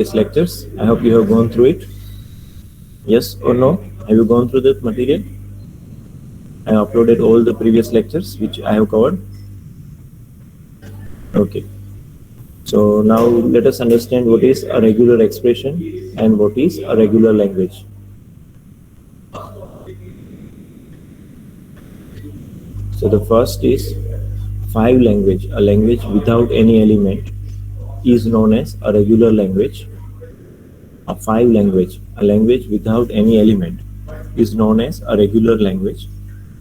These lectures. I hope you have gone through it. Yes or no? Have you gone through the material? I uploaded all the previous lectures which I have covered. Okay. So now let us understand what is a regular expression and what is a regular language. So the first is five language. A language without any element is known as a regular language. A five language. A language without any element is known as a regular language,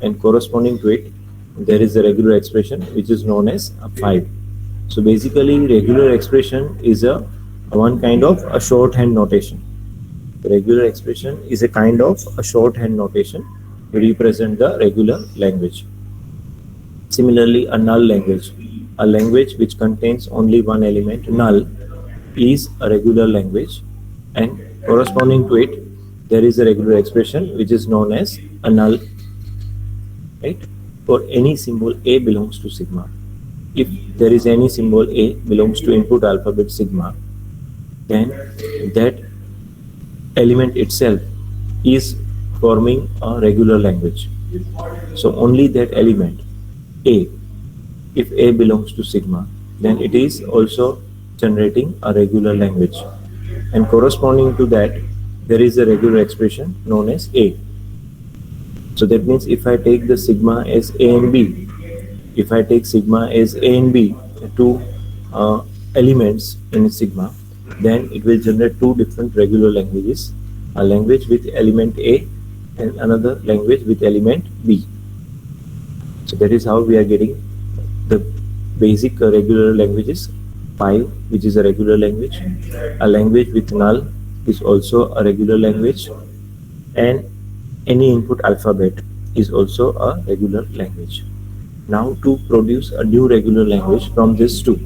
and corresponding to it there is a regular expression which is known as a five. So basically regular expression is a one kind of a shorthand notation. Regular expression is a kind of a shorthand notation to represent the regular language. Similarly, a null language, a language which contains only one element, null, is a regular language, and corresponding to it there is a regular expression which is known as a null, right? For any symbol A belongs to sigma. If there is any symbol A belongs to input alphabet sigma, then that element itself is forming a regular language. So only that element A, if A belongs to sigma, then it is also generating a regular language, and corresponding to that there is a regular expression known as A. So that means if I take the sigma as A and B, if I take sigma as A and B, two elements in sigma, then it will generate two different regular languages, a language with element A and another language with element B. So that is how we are getting the basic regular languages. 5, which is a regular language. A language with null is also a regular language, and any input alphabet is also a regular language. Now to produce a new regular language from these two,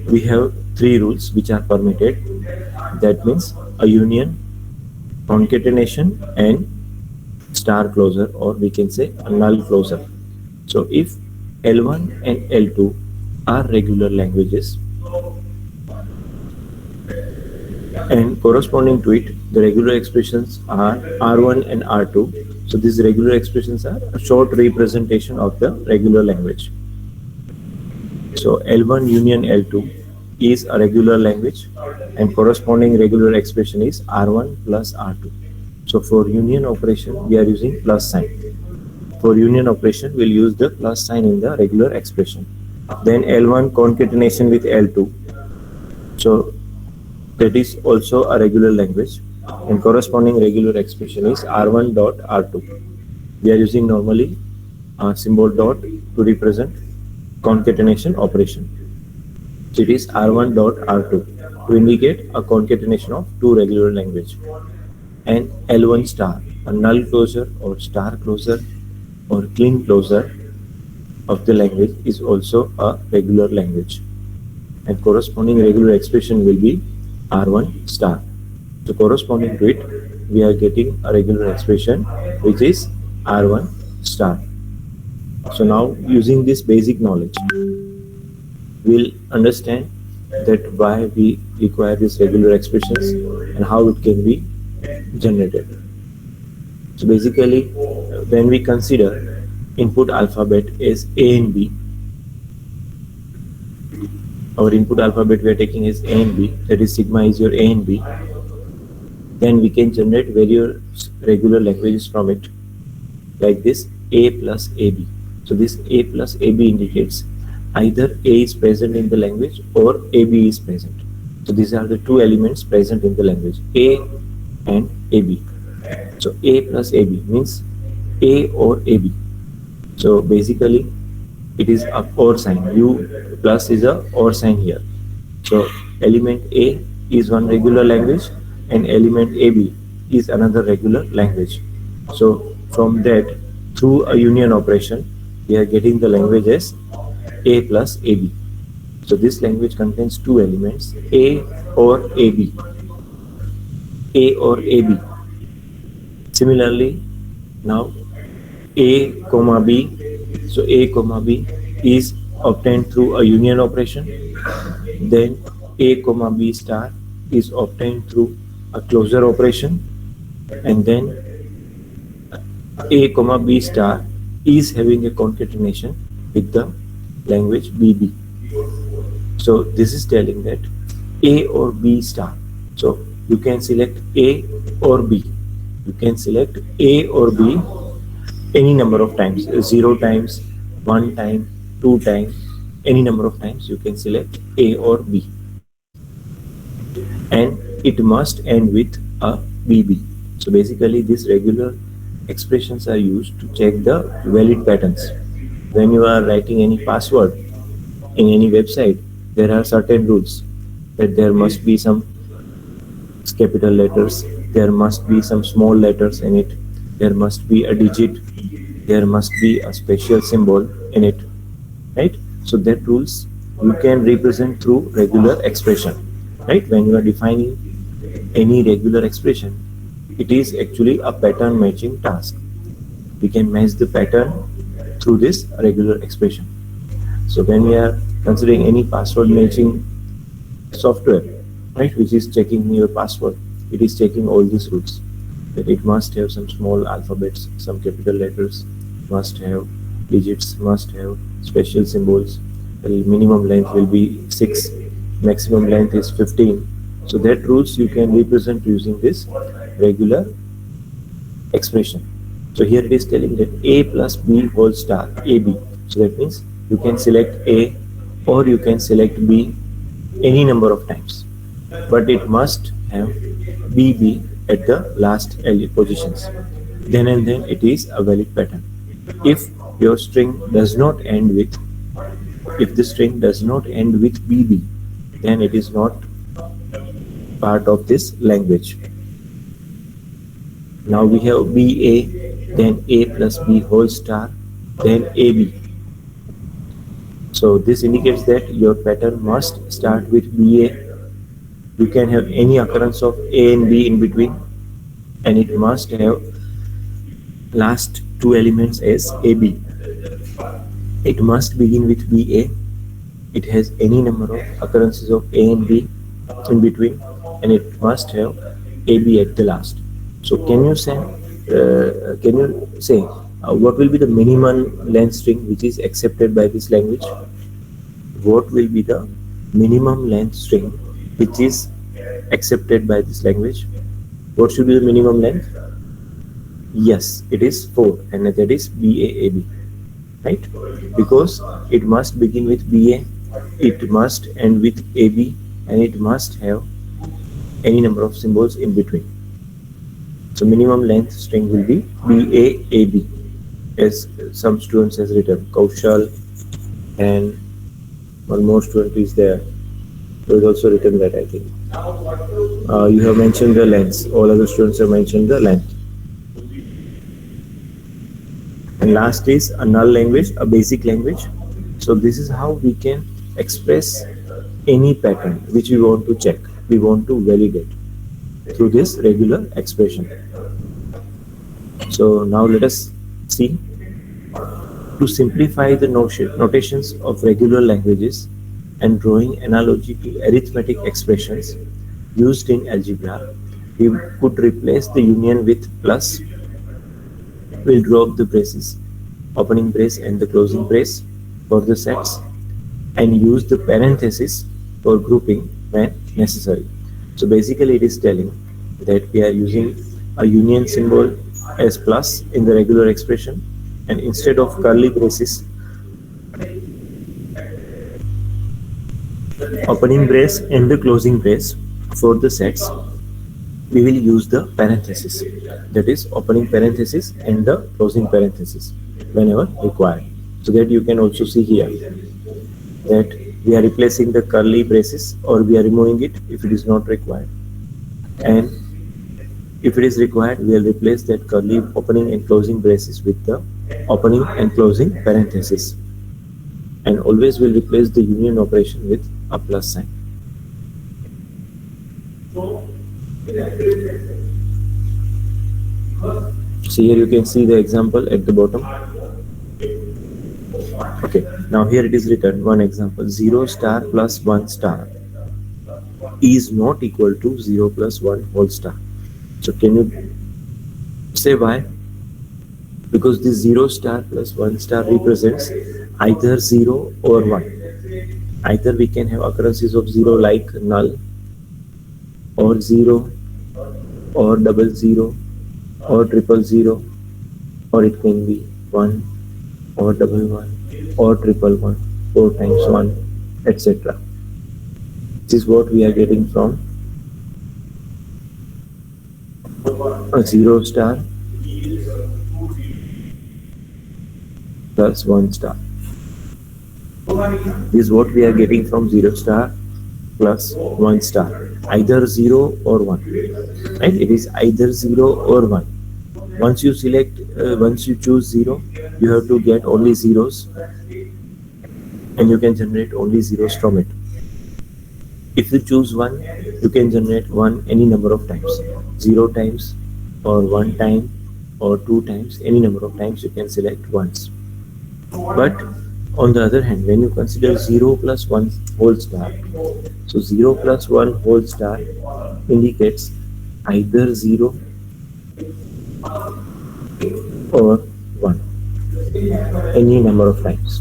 we have three rules which are permitted. That means a union, concatenation, and star closure, or we can say a null closure. So if L1 and L2 are regular languages, and corresponding to it the regular expressions are R1 and R2. So these regular expressions are a short representation of the regular language. So L1 union L2 is a regular language, and corresponding regular expression is R1 plus R2. So for union operation we are using plus sign. For union operation we'll use the plus sign in the regular expression. Then L1 concatenation with L2. So that is also a regular language, and corresponding regular expression is R1 dot R2. We are using normally a symbol dot to represent concatenation operation. So it is R1 dot R2 to indicate a concatenation of two regular language. And L1 star, a null closure or star closure or clean closure of the language, is also a regular language, and corresponding regular expression will be R1 star. So corresponding to it we are getting a regular expression which is R1 star. So now using this basic knowledge we'll understand that why we require these regular expressions and how it can be generated. So basically when we consider input alphabet as A and B, our input alphabet we are taking is A and B, that is sigma is your A and B, then we can generate various regular languages from it, like this A plus AB. So this A plus AB indicates either A is present in the language or AB is present. So these are the two elements present in the language, A and AB. So A plus AB means A or AB. So basically it is a or sign. U plus is a or sign here. So element A is one regular language and element AB is another regular language. So from that, through a union operation we are getting the language as A plus AB. So this language contains two elements, A or AB. A or AB. Similarly, now A comma B. So A comma B is obtained through a union operation. Then A comma B star is obtained through a closure operation, and then A comma B star is having a concatenation with the language BB. So this is telling that A or B star. So you can select A or B. You can select A or B any number of times, 0 times, 1 time, 2 times, any number of times you can select A or B. And it must end with a BB. So basically these regular expressions are used to check the valid patterns. When you are writing any password in any website, there are certain rules that there must be some capital letters, there must be some small letters in it, there must be a digit, there must be a special symbol in it, right? So that rules you can represent through regular expression, right? When you are defining any regular expression, it is actually a pattern matching task. We can match the pattern through this regular expression. So when we are considering any password matching software, right, which is checking your password, it is checking all these rules, that it must have some small alphabets, some capital letters, must have digits, must have special symbols. The minimum length will be 6, maximum length is 15. So that rules you can represent using this regular expression. So here it is telling that A plus B whole star, AB. So that means you can select A or you can select B any number of times, but it must have BB at the last positions. Then and then it is a valid pattern. If your string does not end with, if the string does not end with BB, then it is not part of this language. Now we have BA, then A plus B whole star, then AB. So this indicates that your pattern must start with BA. You can have any occurrence of A and B in between, and it must have last 2 elements as AB. It must begin with BA. It has any number of occurrences of A and B in between, and it must have AB at the last. So can you say what will be the minimum length string which is accepted by this language? What will be the minimum length string which is accepted by this language? What should be the minimum length? Yes, it is 4, and that is BAAB, right? Because it must begin with BA, it must end with AB, and it must have any number of symbols in between. So minimum length string will be BAAB, as some students has written, Kaushal, and one more student is there who has also written that, I think. You have mentioned the length, all other students have mentioned the length. And last is a null language, a basic language. So this is how we can express any pattern which we want to check, we want to validate through this regular expression. So now let us see. To simplify the notations of regular languages and drawing analogy to arithmetic expressions used in algebra, we could replace the union with plus. We'll drop the braces, opening brace and the closing brace for the sets, and use the parenthesis for grouping when necessary. So basically it is telling that we are using a union symbol as plus in the regular expression, and instead of curly braces, opening brace and the closing brace for the sets, we will use the parenthesis, that is opening parenthesis and the closing parenthesis whenever required. So that you can also see here that we are replacing the curly braces, or we are removing it if it is not required, and if it is required, we will replace that curly opening and closing braces with the opening and closing parenthesis, and always will replace the union operation with a plus sign. So here you can see the example at the bottom. Okay, now here it is written one example: 0 star plus 1 star is not equal to 0 plus 1 whole star. So can you say why? Because this 0 star plus 1 star represents either 0 or 1. Either we can have occurrences of 0 like null, or 0, or double 0, or triple 0, or it can be 1, or double 1, or triple 1, 4 times 1, etc. This is what we are getting from a 0 star plus 1 star. This is what we are getting from 0 star plus 1 star. Either 0 or 1. Right? It is either 0 or 1. Once you choose 0, you have to get only zeros, and you can generate only zeros from it. If you choose 1, you can generate 1 any number of times. 0 times, or 1 time, or 2 times, any number of times you can select ones. But on the other hand, when you consider 0 plus 1 whole star, so 0 plus 1 whole star indicates either 0 or 1, any number of times.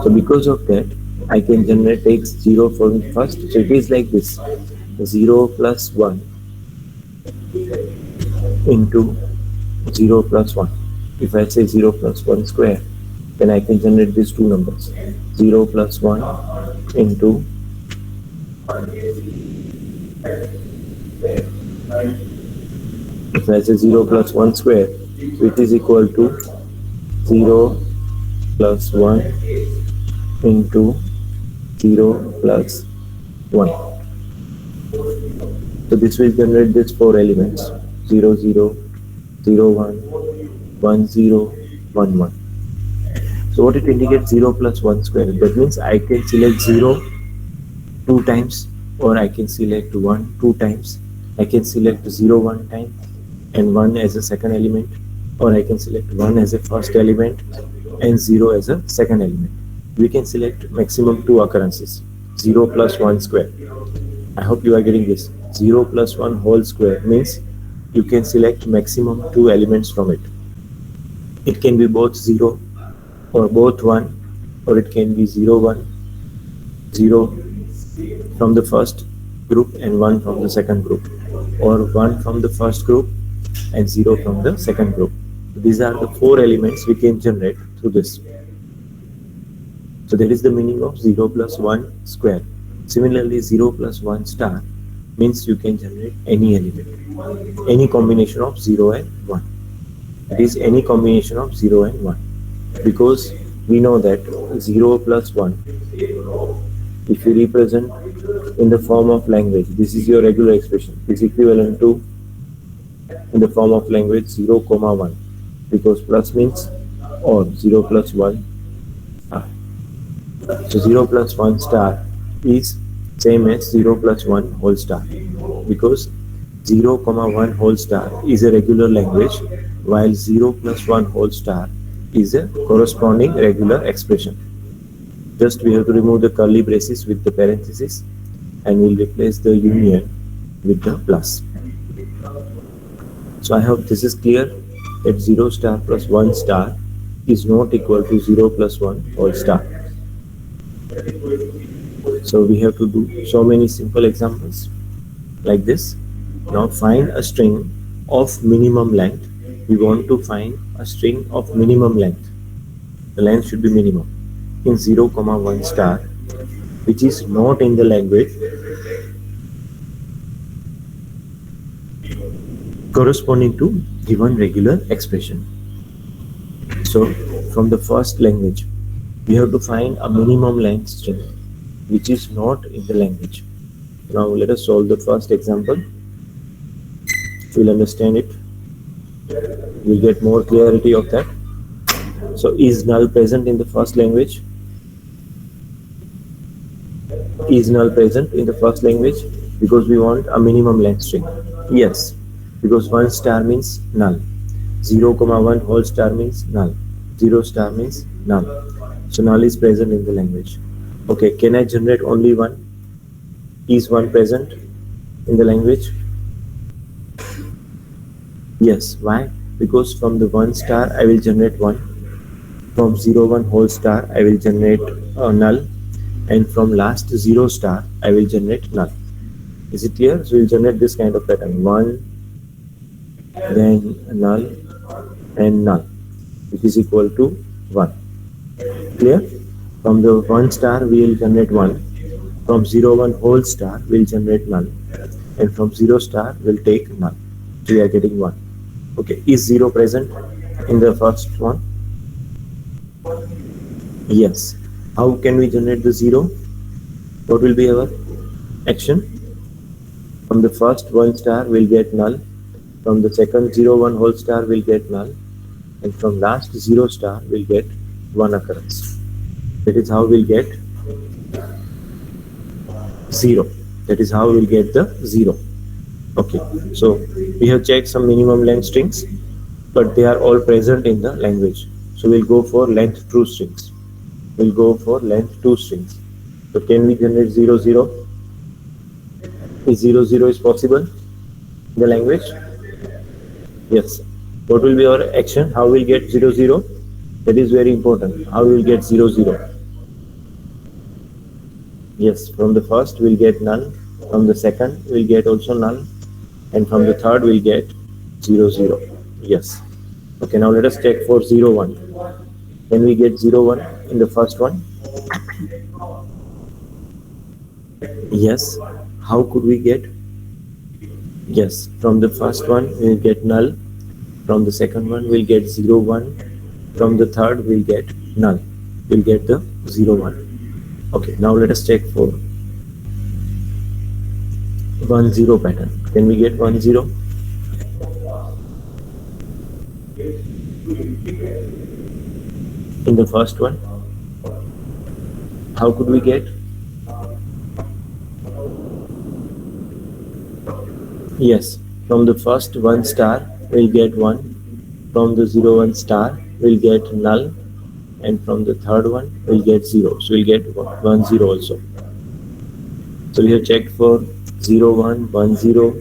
So because of that, I can take 0 from first. So it is like this: 0 plus 1 into 0 plus 1. If I say 0 plus 1 square, then I can generate these two numbers: 0 plus 1 into if I say 0 plus 1 square, which is equal to 0 plus 1 into 0 plus 1. So this will generate these 4 elements: 0, 0, 0, 1, 1, 0, 1, 1. So what it indicates? 0 plus 1 square. That means I can select 0 2 times, or I can select 1 2 times. I can select 0 1 time and 1 as a second element, or I can select 1 as a first element and 0 as a second element. We can select maximum 2 occurrences: 0 plus 1 square. I hope you are getting this. 0 plus 1 whole square means you can select maximum 2 elements from it. It can be both 0 or both 1, or it can be 0 1, 0 from the first group and 1 from the second group, or 1 from the first group and 0 from the second group. These are the 4 elements we can generate through this. So that is the meaning of 0 plus 1 square. Similarly, 0 plus 1 star means you can generate any element, any combination of 0 and 1. It is any combination of 0 and 1, because we know that 0 plus 1, if you represent in the form of language, this is your regular expression, is equivalent to, in the form of language, 0, 1, because plus means or 0 plus 1 star. So 0 plus 1 star is same as 0 plus 1 whole star, because 0, 1 whole star is a regular language, while 0 plus 1 whole star is a corresponding regular expression. Just we have to remove the curly braces with the parenthesis, and we'll replace the union with the plus. So I hope this is clear, that 0 star plus 1 star is not equal to 0 plus 1 whole star. So we have to do so many simple examples like this. Now find a string of minimum length. We want to find a string of minimum length. The length should be minimum in 0, 1 star, which is not in the language corresponding to given regular expression. So from the first language, we have to find a minimum length string which is not in the language. Now let us solve the first example. We'll understand it. We'll get more clarity of that. So is null present in the first language? Is null present in the first language? Because we want a minimum length string. Yes, because 1 star means null. 0, 1 whole star means null. 0 star means null. So null is present in the language. Okay, can I generate only one? Is one present in the language? Yes. Why? Because from the 1 star I will generate 1. From 0, 1 whole star I will generate null. And from last 0 star I will generate null. Is it clear? So we'll generate this kind of pattern. 1, then null, and null, which is equal to 1. Clear? From the 1 star we will generate 1. From 0, 1 whole star we will generate null. And from 0 star we will take null. So we are getting 1. Okay, is 0 present in the first one? Yes. How can we generate the 0? What will be our action? From the first 1 star we'll get null. From the second 0, 1 whole star we'll get null. And from last 0 star we'll get 1 occurrence. That is how we'll get 0. That is how we'll get the 0. Okay, so we have checked some minimum length strings, but they are all present in the language. So we'll go for length true strings. We'll go for length 2 strings. So can we generate 0, 0? Is 0, 0 is possible in the language? Yes. What will be our action? How we'll get 0, 0? That is very important. How we will get 0, 0? Yes, from the first we'll get null. From the second we'll get also null. And from the third we'll get 0, 0. Yes. Okay, now let us check for 0, 1. Can we get 0, 1 in the first one? Yes. How could we get? Yes, from the first one we'll get null. From the second one we'll get 0, 1. From the third we'll get null. We'll get the 0, 1. Okay, now let us check for 1, 0 pattern. Can we get 1, 0? In the first one, how could we get? Yes, from the first 1 star we'll get 1. From the 0, 1 star we'll get null. And from the third one we'll get 0. So we'll get 1, 0 also. So we have checked for 0, 1, 1, 0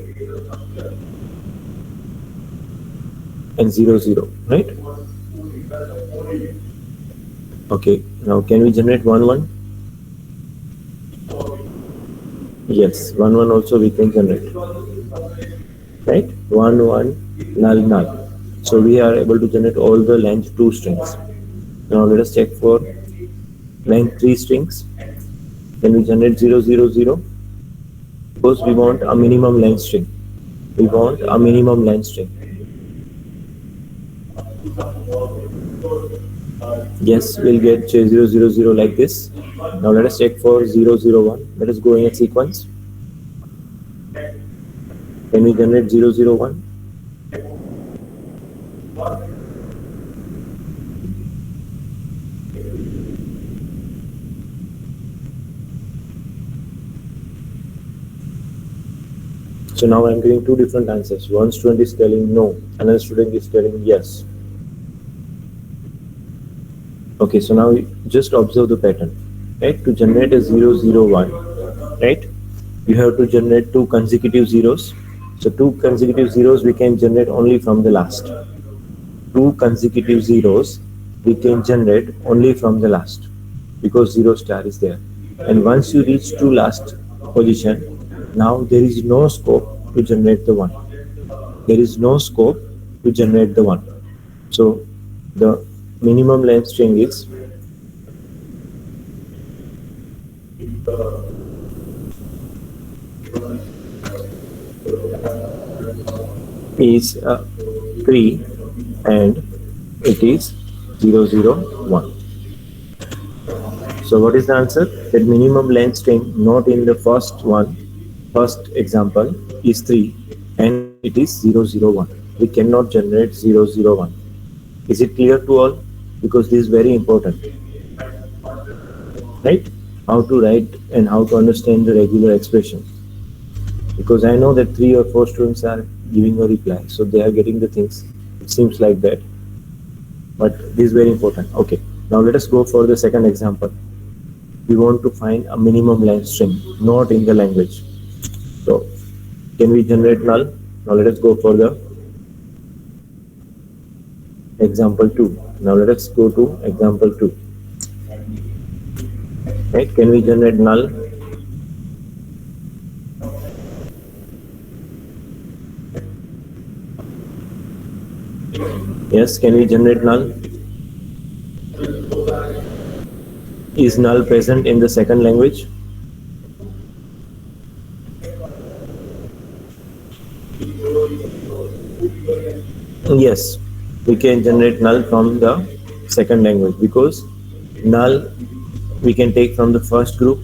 and 0, 0, right? Okay, now can we generate 1, 1? Yes, 1, 1 also we can generate, right? 1, 1, null, null. So we are able to generate all the length 2 strings. Now let us check for length 3 strings. Can we generate 0, 0, 0? Because we want a minimum length string. We want a minimum length string. Yes, we'll get 0, 0, 0 like this. Now let us check for 0, 0, 1. Let us go in a sequence. Can we generate 0, 0, 1? So now I'm giving 2 different answers. One student is telling no, another student is telling yes. Okay, so now just observe the pattern, right? To generate a 0, 0, 1, right? You have to generate 2 consecutive zeros. So 2 consecutive zeros we can generate only from the last. 2 consecutive zeros we can generate only from the last because 0 star is there. And once you reach to last position, now there is no scope to generate the 1. There is no scope to generate the 1. So the minimum length string is is 3 and it is 0, 0, 1. So what is the answer? That minimum length string not in the first example is 3 and it is 0, 0, 1. We cannot generate 0, 0, 1. Is it clear to all? Because this is very important, right? How to write and how to understand the regular expression. Because I know that 3 or 4 students are giving a reply, so they are getting the things seems like that, but this is very important. Okay, now let us go for the second example. We want to find a minimum length string not in the language. So can we generate null? Now let us go for the example 2. Now let us go to example 2. Right, can we generate null? Yes, can we generate null? Is null present in the second language? Yes, we can generate null from the second language because null we can take from the first group,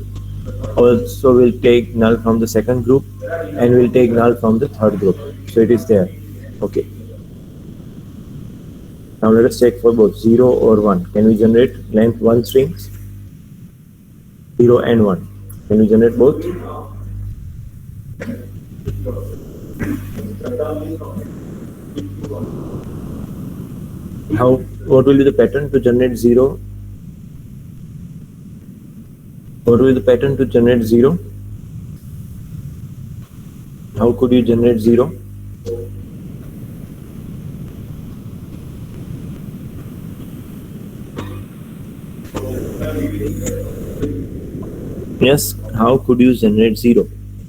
also we'll take null from the second group, and we'll take null from the third group. So it is there. Okay. Now let us check for both 0 or 1. Can we generate length 1 strings? 0 and 1. Can we generate both? What will be the pattern to generate 0? What will be the pattern to generate 0? How could you generate 0? Yes, how could you generate 0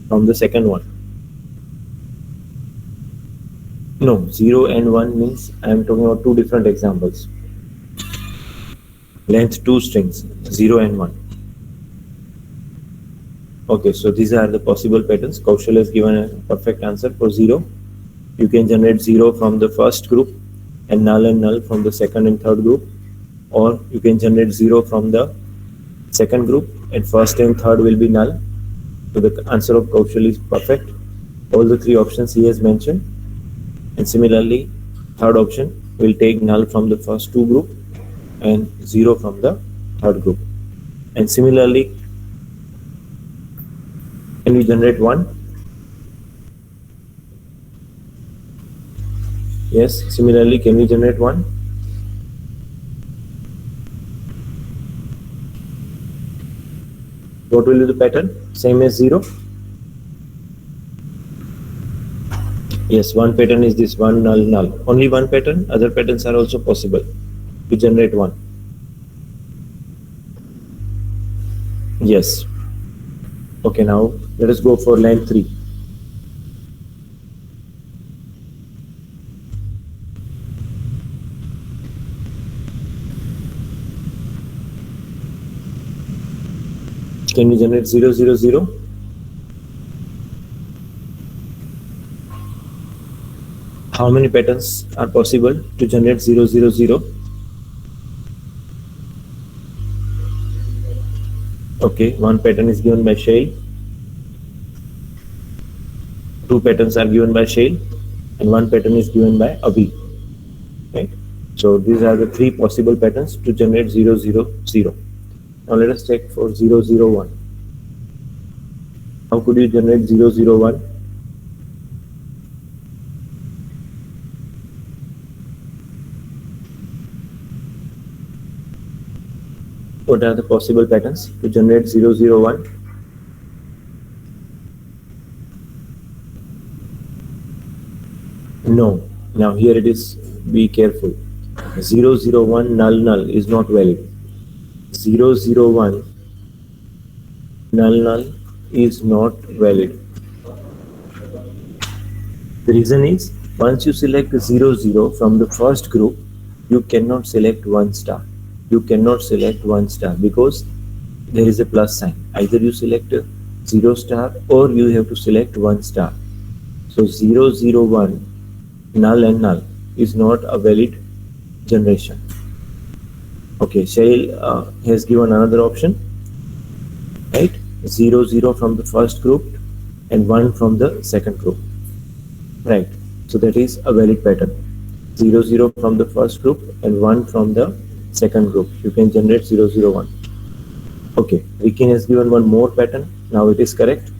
from the second one? No, 0 and 1 means I am talking about two different examples. Length 2 strings, 0 and 1. Okay, so these are the possible patterns. Kaushal has given a perfect answer for 0. You can generate 0 from the first group and null from the second and third group, or you can generate 0 from the second group and first and third will be null. So the answer of Kaushal is perfect. All the three options he has mentioned. And similarly, third option will take null from the first two group and 0 from the third group. And similarly, can we generate 1? Yes, similarly, can we generate 1? What will be the pattern? Same as 0? Yes, one pattern is this, 1 null null. Only one pattern. Other patterns are also possible to generate 1. Yes. Okay, now let us go for line 3. Can we generate 0 0 0? How many patterns are possible to generate 0 0 0? Okay, one pattern is given by Shail. Two patterns are given by Shail, and one pattern is given by Abhi. Right? So these are the three possible patterns to generate 0 0 0. Now let us check for 0 0 1. How could you generate 0 0 1? What are the possible patterns to generate 0 0 1? No. Now here it is, be careful. 0 0 1 null null is not valid. 0 0 1 null null is not valid. The reason is, once you select 0 0 from the first group, you cannot select 1 star. You cannot select 1 star because there is a plus sign. Either you select 0 star or you have to select 1 star. So 0 0 1 null and null is not a valid generation. Okay, Shail has given another option, right? 0 0 from the first group and 1 from the second group, right? So that is a valid pattern. 0 0 from the first group and 1 from the second group. You can generate 0 0 1. Okay, Rikin has given one more pattern. Now it is correct,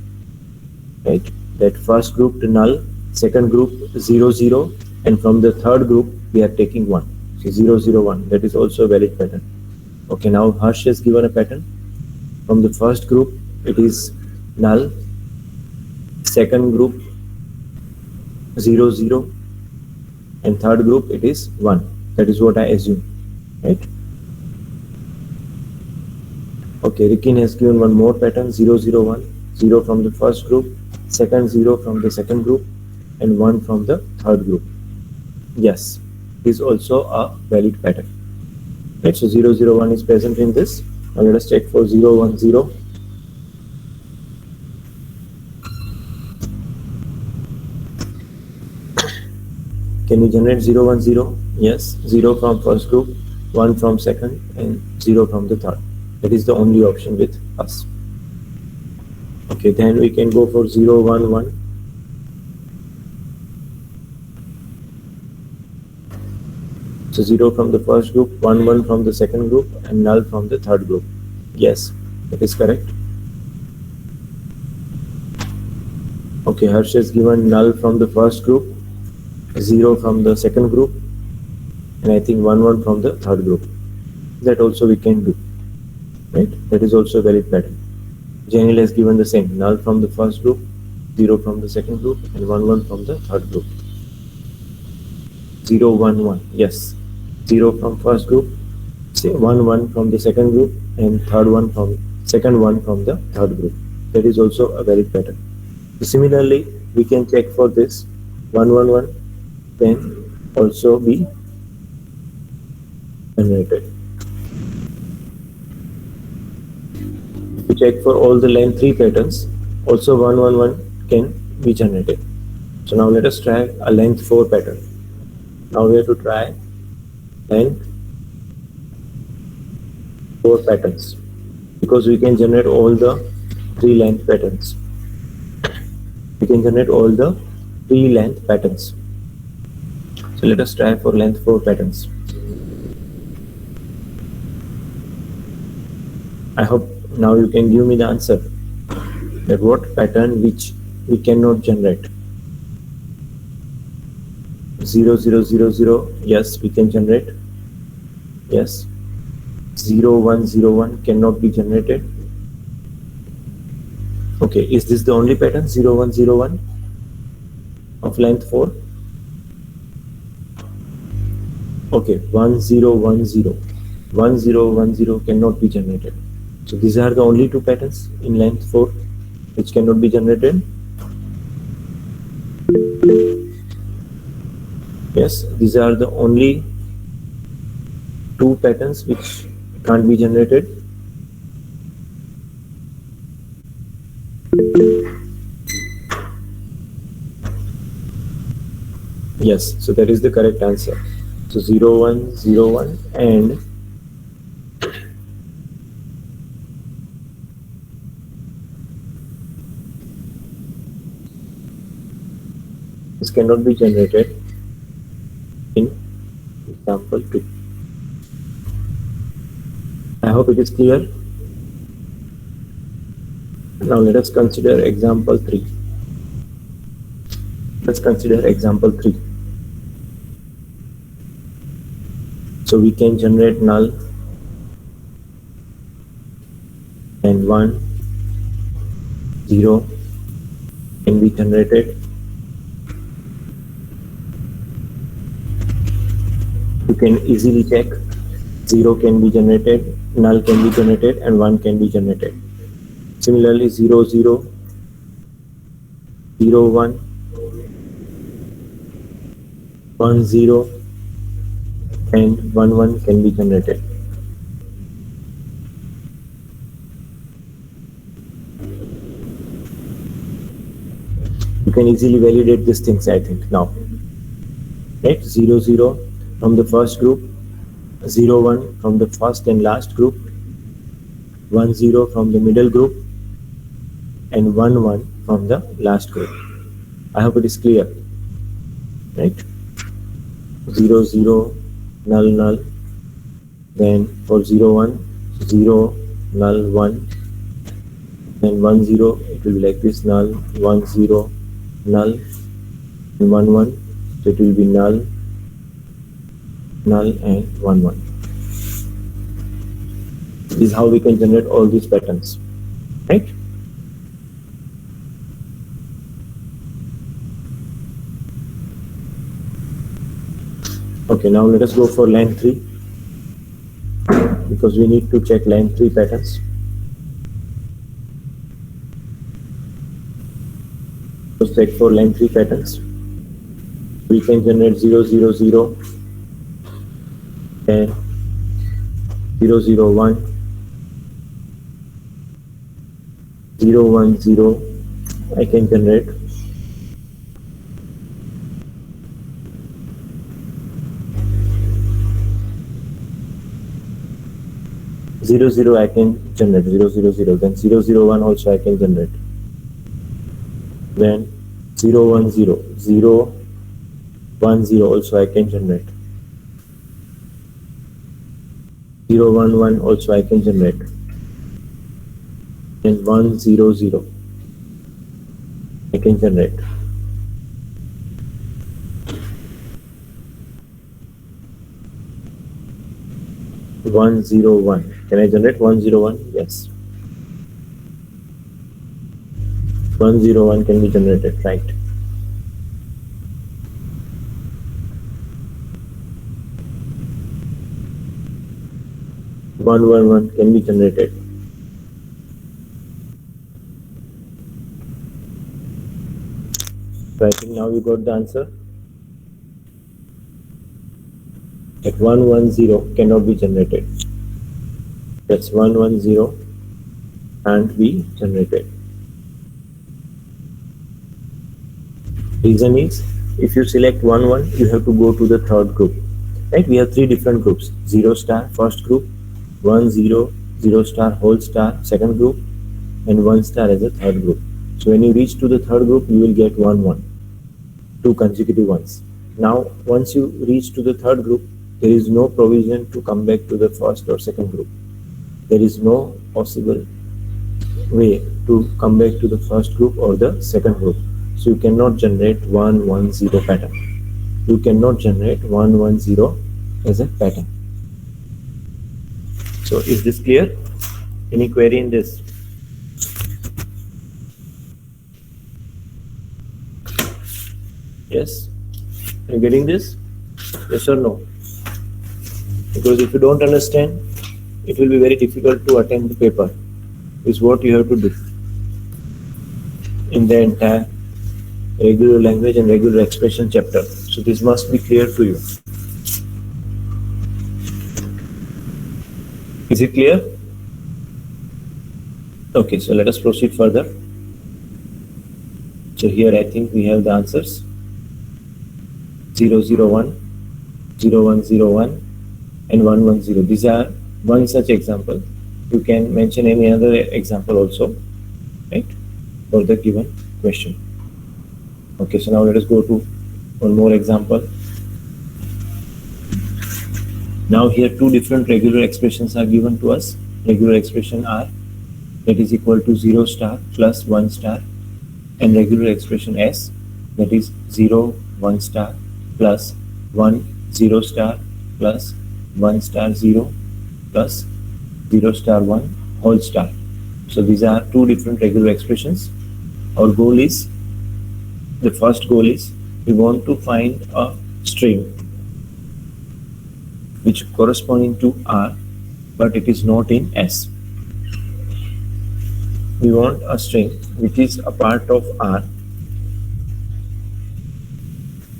right? That first group to null, second group 0 0, and from the third group we are taking 1. So 0, 0, 1, that is also a valid pattern. Okay, now Harsh has given a pattern. From the first group, it is null. Second group, 0, 0. And third group, it is 1. That is what I assume, right? Okay, Rikin has given one more pattern, 0, 0, 1. 0 from the first group, second 0 from the second group, and 1 from the third group. Yes, it is also a valid pattern. Right, so 0, 0, 1 is present in this. Now let us check for 0, 1, 0. Can we generate 0, 1, 0? Yes, 0 from first group, 1 from second, and 0 from the third. That is the only option with us. Okay, then we can go for 0, 1, 1. So 0 from the first group, 1, 1 from the second group, and null from the third group. Yes, that is correct. Okay, Harsh has given null from the first group, 0 from the second group, and I think 1, 1 from the third group. That also we can do, right? That is also a valid pattern. Janil has given the same, null from the first group, 0 from the second group, and 1, 1 from the third group. 0, 1, 1, yes. 0 from first group, 1, 1 from the second group, and second one from the third group. That is also a valid pattern. So similarly, we can check for this 1, 1, 1 can also be generated. If we check for all the length 3 patterns, also 1, 1, 1 can be generated. So now let us try a length 4 pattern. Now we have to try length 4 patterns because we can generate all the 3 length patterns. We can generate all the 3 length patterns. So let us try for length 4 patterns. I hope now you can give me the answer that what pattern which we cannot generate. 0, 0, 0, 0, yes, we can generate. Yes. 0, 1, 0, 1 cannot be generated. Okay, is this the only pattern 0, 1, 0, 1 of length 4? Okay, 1, 0, 1, 0. 1, 0, 1, 0 cannot be generated. So these are the only 2 patterns in length 4 which cannot be generated. Yes, these are the only 2 patterns which can't be generated. Yes, so that is the correct answer. So 0, 1, 0, 1 and this cannot be generated in example 2. I hope it is clear. Now let us consider example 3. Let's consider example 3. So we can generate null and 1, 0 can be generated. You can easily check 0 can be generated, null can be generated, and 1 can be generated. Similarly, 0, 0, 0, 1, 1, 0, and 1, 1 can be generated. You can easily validate these things, I think, now. Right? 0, 0 from the first group, 0, 1 from the first and last group, 1, 0 from the middle group, and 1, 1 from the last group. I hope it is clear. Right? 0, 0, null, null. Then for 0, 1, 0, null, 1. Then 1, 0, it will be like this, null, 1, 0, null, and 1, 1. So it will be null, null and 1 1. This is how we can generate all these patterns, right? Okay, now let us go for line 3, because we need to check line 3 patterns. Let's check for line 3 patterns. We can generate 0 0 0 and 0 0 1 0 1 0. I can generate 0 0. I can generate 0 0 0. Then 0 0 1 also I can generate. Then 0 1 0 0 1 0 also I can generate. 0 1 1 also I can generate. And 1 0 0 I can generate. One zero one. Can I generate 101? Yes. 101 can be generated, right? One one one can be generated. So I think now we got the answer. That 110 cannot be generated. That's 110 can't be generated. Reason is, if you select 1 1, you have to go to the third group. Right? We have 3 different groups: 0 star first group, 1 0 0 star whole star second group, and 1 star as a third group. So when you reach to the third group, you will get 1 1, 2 consecutive ones. Now once you reach to the third group, there is no provision to come back to the first or second group. There is no possible way to come back to the first group or the second group. So you cannot generate 110 pattern. You cannot generate 110 as a pattern. So is this clear? Any query in this? Yes? Are you getting this? Yes or no? Because if you don't understand, it will be very difficult to attend the paper. Is what you have to do in the entire regular language and regular expression chapter. So this must be clear to you. Is it clear? Okay, so let us proceed further. So here I think we have the answers. 001, 0101 and 110. These are one such example. You can mention any other example also, right, for the given question. Okay, so now let us go to one more example. Now here 2 different regular expressions are given to us. Regular expression R, that is equal to 0 star plus 1 star, and regular expression S, that is 0 1 star plus 1 0 star plus 1 star 0 plus 0 star 1 whole star. So these are 2 different regular expressions. Our goal is, the first goal is, we want to find a string which corresponding to R, but it is not in S. We want a string which is a part of R,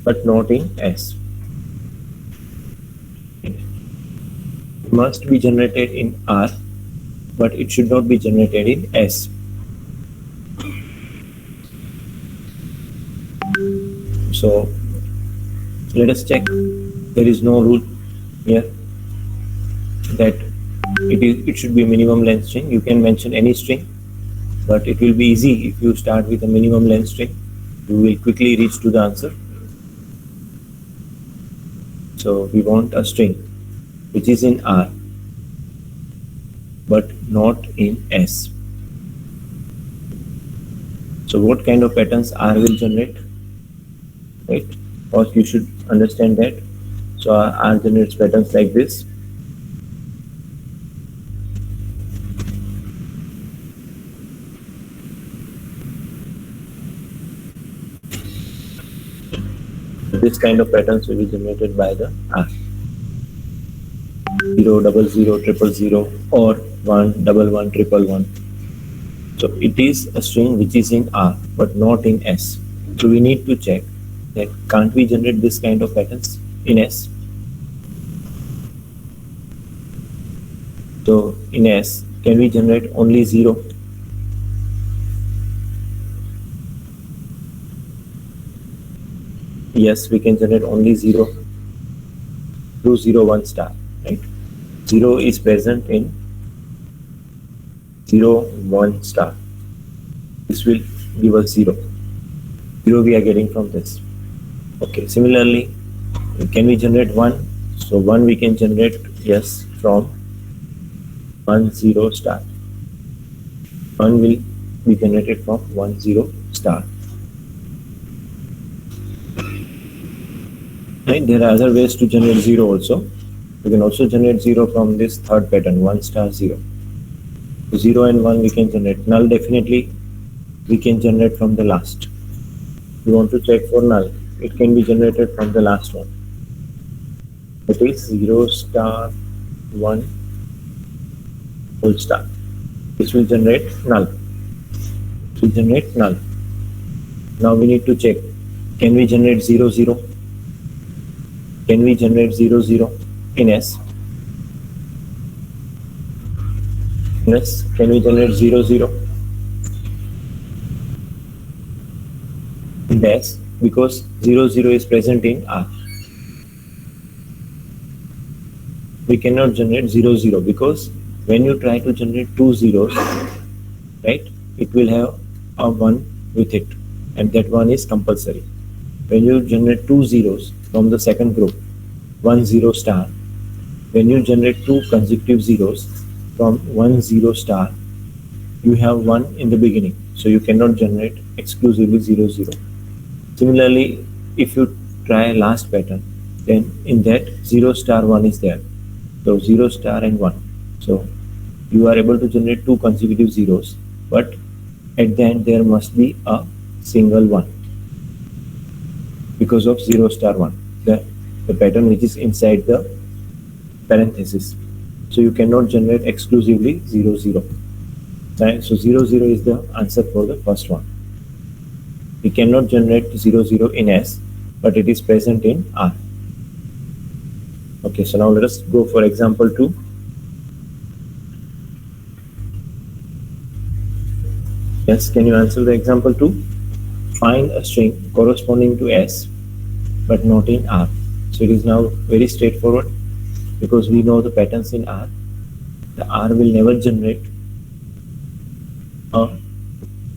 but not in S. It must be generated in R, but it should not be generated in S. So let us check. There is no rule here that it should be minimum length string. You can mention any string, but it will be easy if you start with a minimum length string. You will quickly reach to the answer. So we want a string which is in R but not in S. So what kind of patterns R will generate? Right? First you should understand that So R generates patterns like this. This kind of patterns will be generated by the R. 0, 00, 000, or 1, 11, 111. So it is a string which is in R but not in S. So we need to check that can't we generate this kind of patterns in S? So in S, can we generate only 0? Yes, we can generate only 0 through 0, 1 star, right? 0 is present in 0, 1 star. This will give us 0. 0 we are getting from this. Okay, similarly, can we generate 1? So 1 we can generate, yes, from 1, 0 star. 1 will be generated from 1, 0 star. Right? There are other ways to generate 0 also. We can also generate 0 from this third pattern, 1 star 0. 0 and 1 we can generate. Null definitely we can generate from the last. We want to check for null. It can be generated from the last one. That is 0 star 1 whole star. This will generate null. It will generate null. Now we need to check. Can we generate 0, 0? Can we generate 0, 0 in S? Yes. Can we generate 0, 0 in S? Because 0, 0 is present in R. We cannot generate 0, 0 because when you try to generate two zeros, right, it will have a 1 with it, and that 1 is compulsory. When you generate two zeros from the second group, 1, 0 star, when you generate two consecutive zeros from 1, 0 star, you have 1 in the beginning, so you cannot generate exclusively 0, 0. Similarly, if you try last pattern, then in that 0 star 1 is there. So 0 star and 1. So you are able to generate two consecutive zeros, but at the end there must be a single 1 because of 0 star 1, the pattern which is inside the parenthesis. So you cannot generate exclusively 0, 0. Right? So 0, 0 is the answer for the first one. We cannot generate 0, 0 in S, but it is present in R. Okay, so now let us go for example 2. Yes, can you answer the example 2? Find a string corresponding to S, but not in R. So it is now very straightforward because we know the patterns in R. The R will never generate a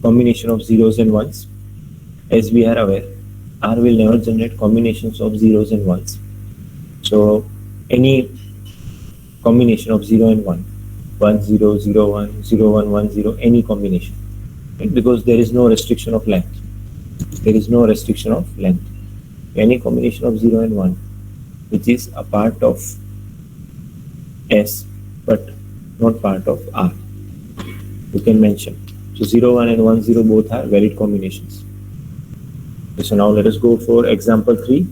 combination of zeros and ones. As we are aware, R will never generate combinations of zeros and ones. So any combination of 0 and 1, 1, 0, 0, 1, 0, 1, 1, 0, any combination, right? Because there is no restriction of length. There is no restriction of length. Any combination of 0 and 1 which is a part of S but not part of R, you can mention. So 0, 1 and 1, 0 both are valid combinations. Okay, so now let us go for example 3.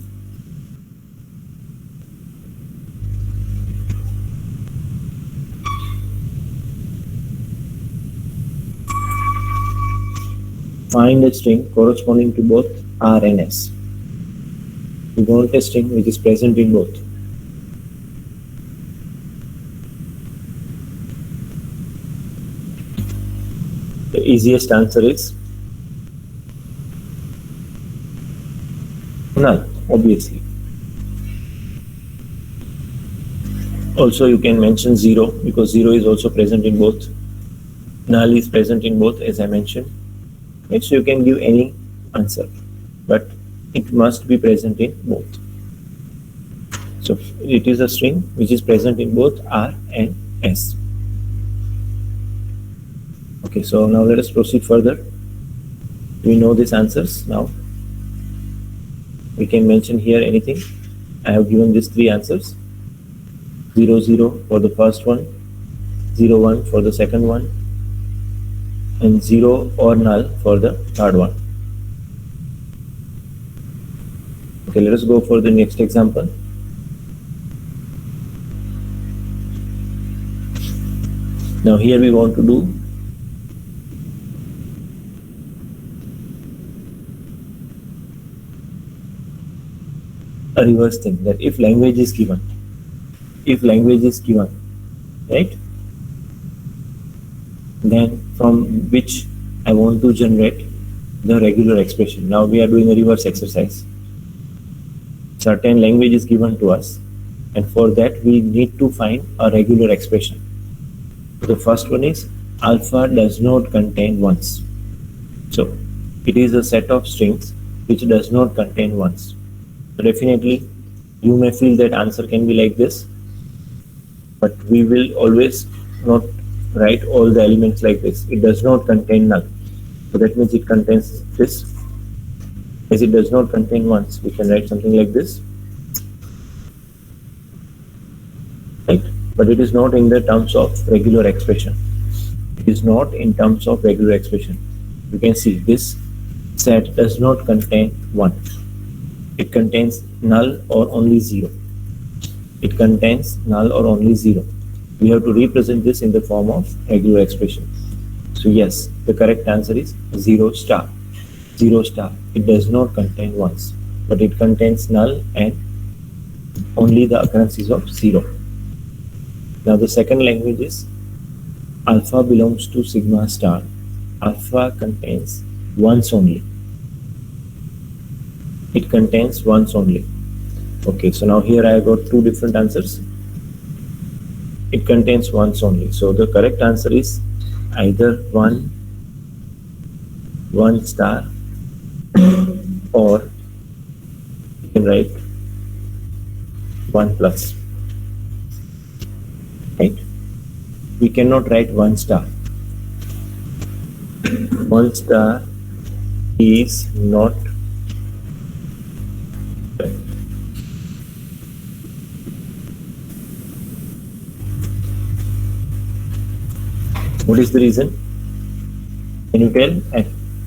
Find a string corresponding to both R and S. We want a string which is present in both. The easiest answer is null, obviously. Also you can mention 0 because 0 is also present in both. Null is present in both, as I mentioned. Right? So you can give any answer, but it must be present in both. So it is a string which is present in both R and S. Okay, so now let us proceed further. Do we know these answers now? We can mention here anything. I have given these three answers: 0, 0 for the first one, 0, 1 for the second one, and 0 or null for the third one. Okay, let us go for the next example. Now here we want to do a reverse thing, that if language is given, right, then from which I want to generate the regular expression. Now we are doing a reverse exercise. Certain language is given to us, and for that we need to find a regular expression. The first one is alpha does not contain ones. So it is a set of strings which does not contain ones. So definitely you may feel that answer can be like this, but we will always not write all the elements like this. It does not contain null. So that means it contains this. As it does not contain ones, we can write something like this. Right? But it is not in the terms of regular expression. It is not in terms of regular expression. You can see this set does not contain 1. It contains null or only 0. It contains null or only 0. We have to represent this in the form of regular expression. So yes, the correct answer is 0 star. 0 star. It does not contain ones, but it contains null and only the occurrences of 0. Now the second language is alpha belongs to sigma star. Alpha contains ones only. It contains ones only. Okay, so now here I have got two different answers. It contains ones only. So the correct answer is either 1 star, or you can write 1 plus. Right? We cannot write 1 star. 1 star is not correct. What is the reason? Can you tell?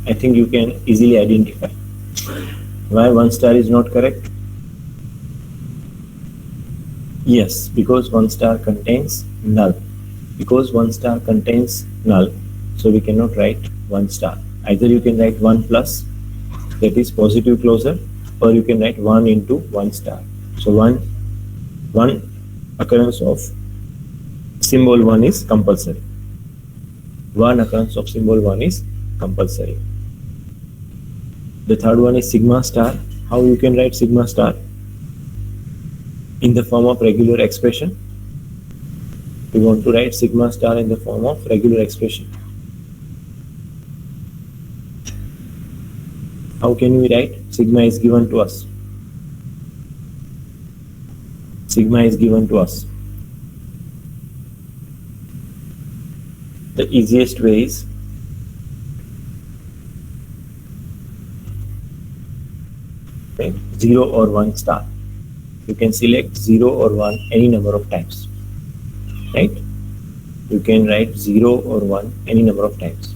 I think you can easily identify. Why 1 star is not correct? Yes, because 1 star contains null. Because 1 star contains null, so we cannot write 1 star. Either you can write 1 plus, that is positive closure, or you can write 1 into 1 star. So one occurrence of symbol 1 is compulsory. One occurrence of symbol 1 is compulsory. The third one is sigma star. How you can write sigma star? In the form of regular expression. We want to write sigma star in the form of regular expression. How can we write? Sigma is given to us. Sigma is given to us. The easiest way is okay, 0 or 1 star. You can select 0 or 1 any number of times. Right? You can write 0 or 1 any number of times.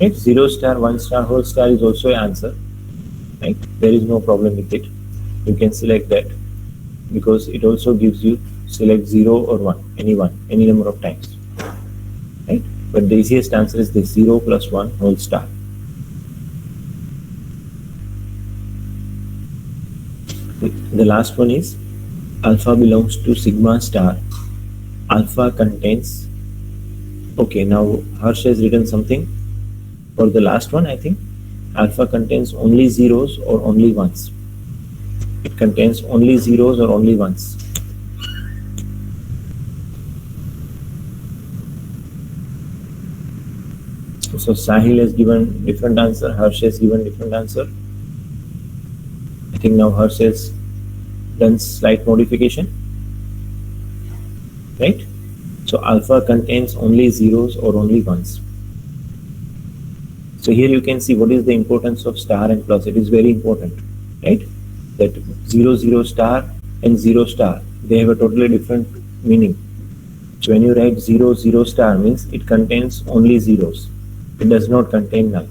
Right? 0 star, 1 star, whole star is also an answer. Right? There is no problem with it. You can select that, because it also gives you select 0 or 1, any number of times. Right? But the easiest answer is this 0 plus 1 whole star. The last one is alpha belongs to sigma star. Alpha contains, okay, now Harsh has written something for the last one. I think alpha contains only zeros or only ones. It contains only zeros or only ones. So Sahil has given different answer, Harsh has given different answer. I think now Harsh has done slight modification. Right? So alpha contains only zeros or only ones. So here you can see what is the importance of star and plus. It is very important, right? That 0 0 star and 0 star, they have a totally different meaning. So when you write 0 0 star means it contains only zeros. It does not contain null.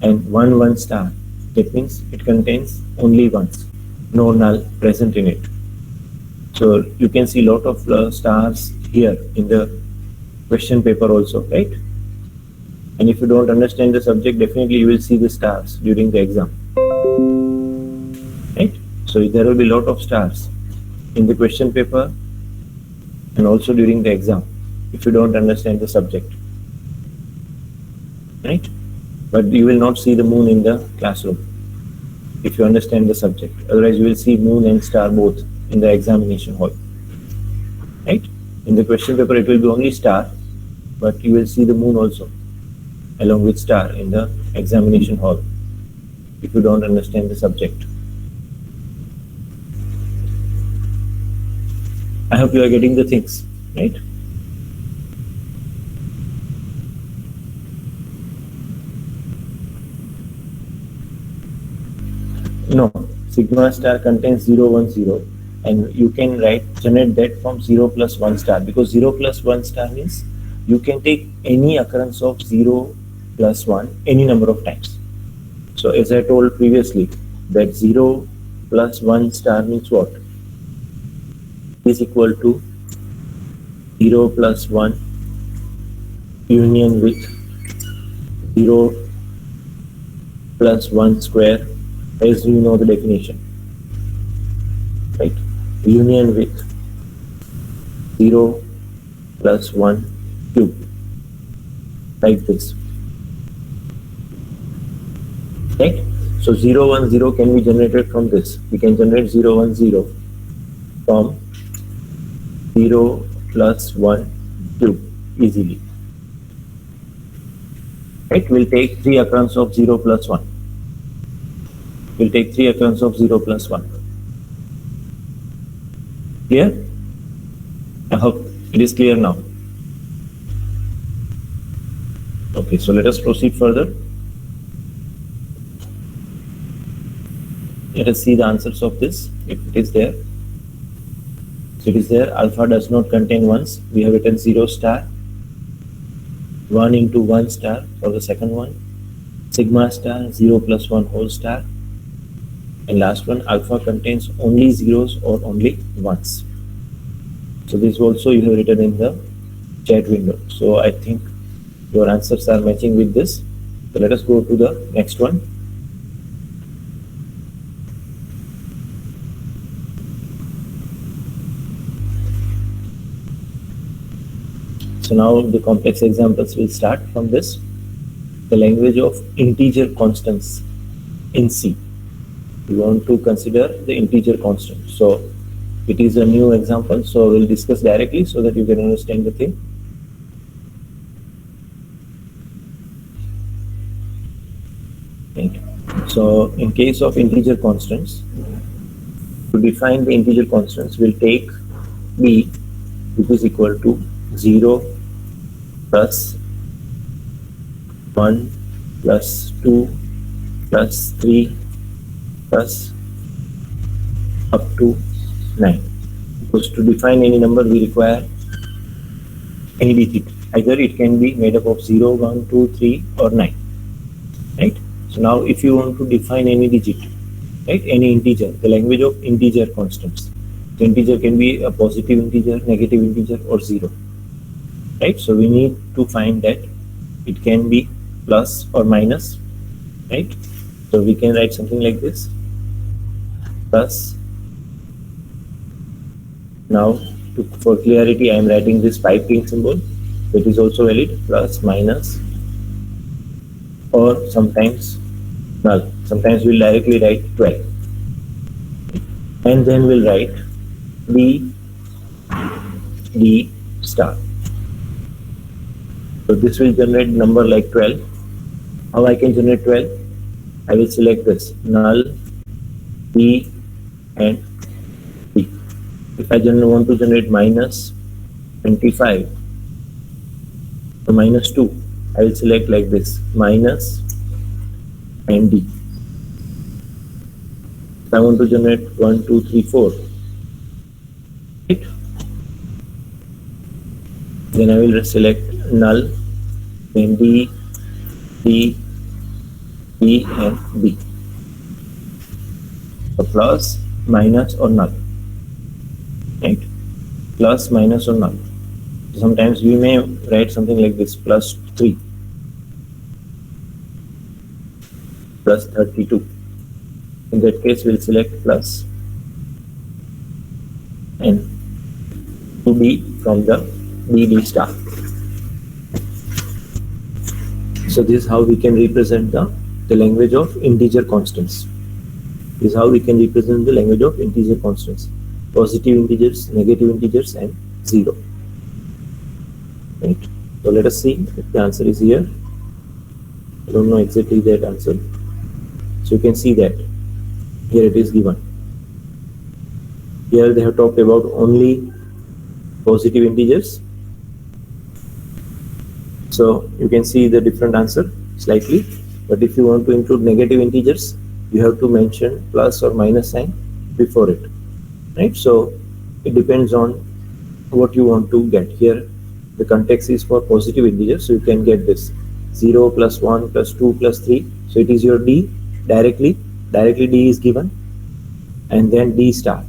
And 1 1 star, that means it contains only ones, no null present in it. So you can see lot of stars here in the question paper also, right? And if you don't understand the subject, definitely you will see the stars during the exam, right? So there will be lot of stars in the question paper and also during the exam if you don't understand the subject, right? But you will not see the moon in the classroom if you understand the subject. Otherwise you will see moon and star both in the examination hall, right? In the question paper it will be only star, but you will see the moon also along with star in the examination hall if you don't understand the subject. I hope you are getting the things, right? No, sigma star contains 0 1 0, and you can generate that from 0 plus 1 star, because 0 plus 1 star means you can take any occurrence of 0 plus 1 any number of times. So as I told previously, that 0 plus 1 star means what? Is equal to 0 plus 1 union with 0 plus 1 square, as you know the definition, right? Union with 0 plus 1 cube, like this, right? So 0 1 0 can be generated from this. We can generate 0 1 0 from 0 plus 1 cube easily, right? We'll take 3 occurrence of 0 plus 1. We'll take 3 occurrence of 0 plus 1. Clear? I hope it is clear now. Okay, so let us proceed further. Let us see the answers of this, if it is there. So it is there. Alpha does not contain ones. We have written 0 star, 1 into 1 star for the second one, sigma star 0 plus 1 whole star, and last one, alpha contains only zeros or only ones. So this also you have written in the chat window. So I think your answers are matching with this. So let us go to the next one. So now the complex examples will start from this. The language of integer constants in C. We want to consider the integer constant. So it is a new example, so we'll discuss directly so that you can understand the thing. Right. So in case of integer constants, to define the integer constants, we'll take b, which is equal to 0 plus 1 plus 2 plus 3 plus up to 9. Because to define any number we require any digit. Either it can be made up of 0, 1, 2, 3 or 9. Right? So now if you want to define any digit, right, any integer, the language of integer constants. The integer can be a positive integer, negative integer or 0. Right? So we need to find that it can be plus or minus, right? So we can write something like this, plus. Now for clarity I am writing this piping symbol, that is also valid, plus, minus, or sometimes null. Sometimes we'll directly write 12, and then we'll write d star. So this will generate number like 12. How I can generate 12? I will select this null, b and b. If I want to generate minus 25 or minus 2, I will select like this minus and D. If I want to generate 1, 2, 3, 4, right? Then I will select null, then D, D, D, and B. So plus, minus, or null, right? Plus, minus, or null. Sometimes we may write something like this: plus 3, plus 32. In that case, we'll select plus and 2D from the DD star. So this is how we can represent the language of integer constants. This is how we can represent the language of integer constants: positive integers, negative integers, and 0. Right. So let us see if the answer is here. I don't know exactly that answer. So you can see that here it is given. Here they have talked about only positive integers. So you can see the different answer slightly. But if you want to include negative integers, you have to mention plus or minus sign before it. Right? So it depends on what you want to get. Here the context is for positive integers, so you can get this 0 plus 1 plus 2 plus 3. So it is your D directly D is given, and then D star,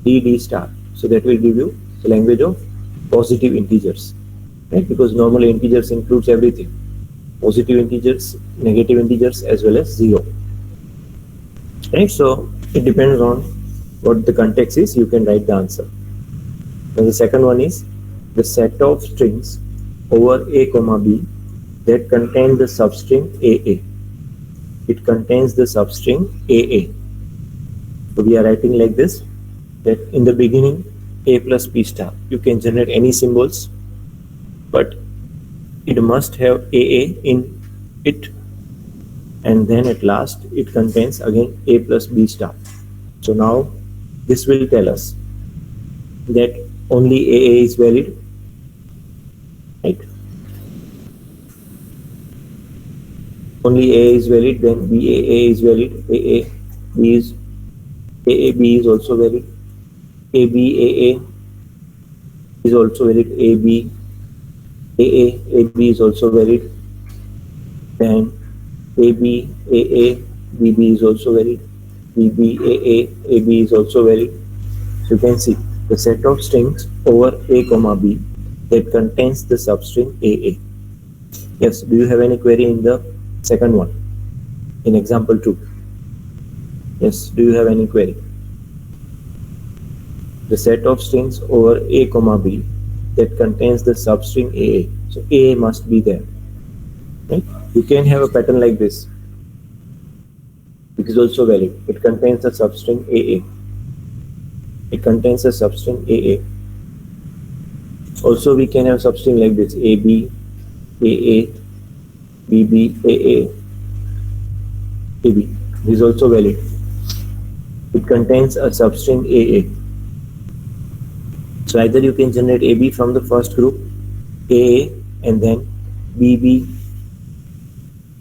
D star. So that will give you the language of positive integers, right? Because normally integers includes everything: positive integers, negative integers, as well as 0. Right? So it depends on what the context is. You can write the answer. And the second one is the set of strings over A comma B that contain the substring AA. It contains the substring AA. So we are writing like this, that in the beginning A plus B star, you can generate any symbols, but it must have AA in it, and then at last it contains again A plus B star. So now this will tell us that only AA is valid, right? Only A is valid, then BAA is valid, AAB is also valid, ABAA is also valid, AB is also valid, then ABAA BB is also valid, BBAA AB is also valid. So you can see the set of strings over A comma B that contains the substring AA. Yes, do you have any query in the second one, in example 2? Yes, do you have any query? The set of strings over A comma B that contains the substring AA. So AA must be there, right? You can have a pattern like this. It is also valid. It contains a substring AA. It contains a substring AA. Also, we can have substring like this: AB, AA, BB, AA, AB. This is also valid. It contains a substring AA. So either you can generate AB from the first group, AA, and then BB.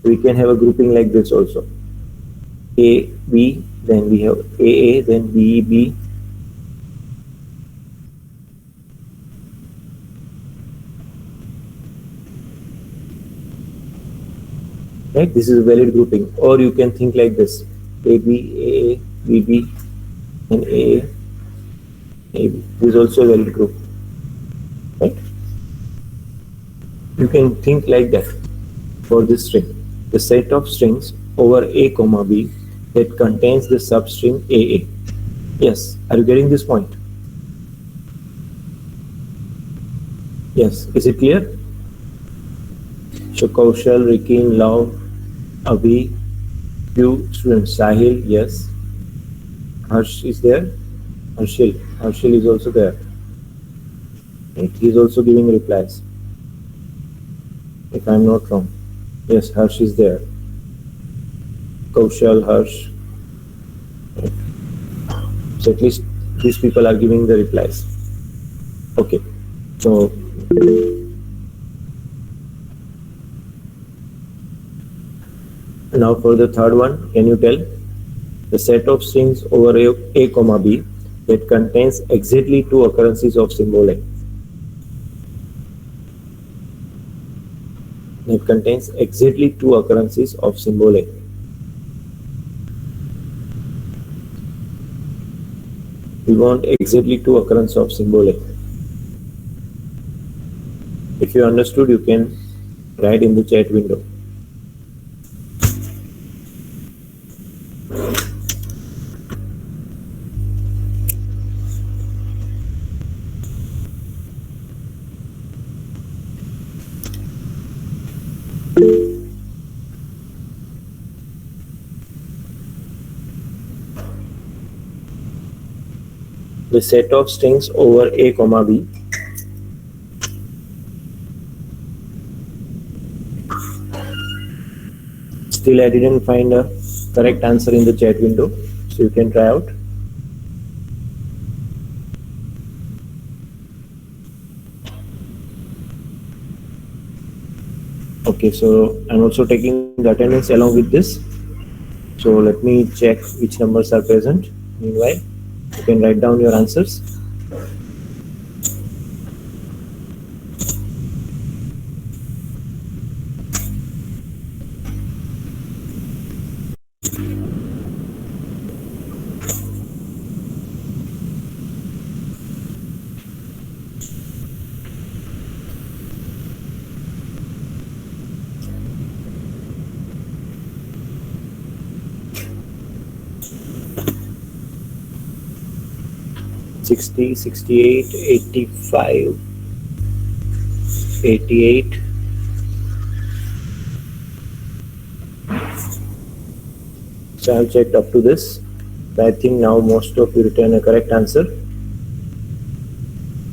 We can have a grouping like this also: AB, then we have AA, then BB. Right? This is a valid grouping. Or you can think like this: AB, AA, BB, and AA, AB. This is also a valid group. Right? You can think like that for this string. The set of strings over A comma B that contains the substring AA. Yes, are you getting this point? Yes, is it clear? So Kaushal, Rikin, Love, Abhi, few students. Sahil, yes. Harsh is there. Harshil is also there. Right? He is also giving replies, if I am not wrong. Yes, Harsh is there. Kaushal, Harsh. Right. So at least these people are giving the replies. Okay. So Now for the third one, can you tell the set of strings over a comma b that contains exactly two occurrences of symbol A? That contains exactly two occurrences of symbol A. We want exactly two occurrences of symbol A. If you understood, you can write in the chat window. The set of strings over a comma b still I didn't find a correct answer in the chat window, so you can try out. Okay, so I'm also taking the attendance along with this, so let me check which numbers are present. Meanwhile, you can write down your answers. Sixty, 68, 85, 88. So I've checked up to this. I think now most of you return a correct answer.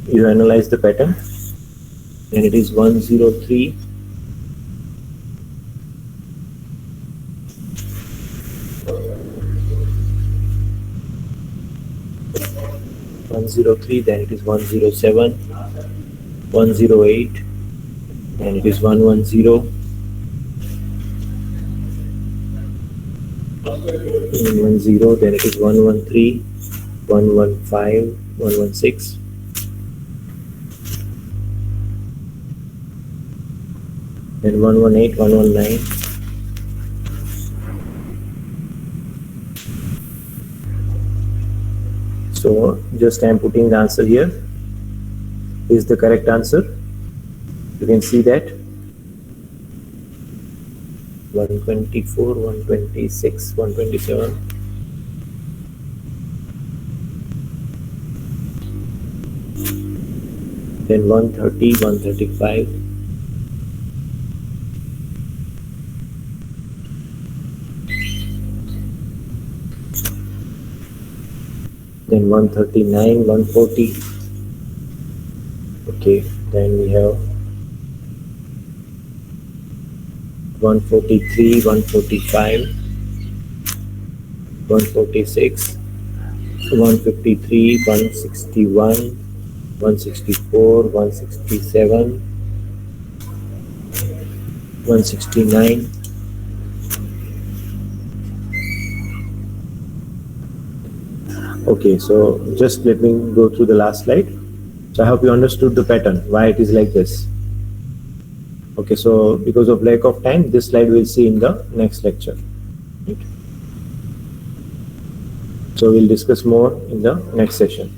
You analyze the pattern, and it is 103. 103, then it is 107, 108, then it is 110, 110, then it is 113, 115, 116, then 118, 119. So just I am putting the answer here. Is the correct answer. You can see that 124, 126, 127. Then 130, 135. Then 139, 140. Okay, then we have 143, 145, 146, 153, 161, 164, 167, 169. Okay, so just let me go through the last slide. So I hope you understood the pattern, why it is like this. Okay, so because of lack of time, this slide we'll see in the next lecture. Right? So we'll discuss more in the next session.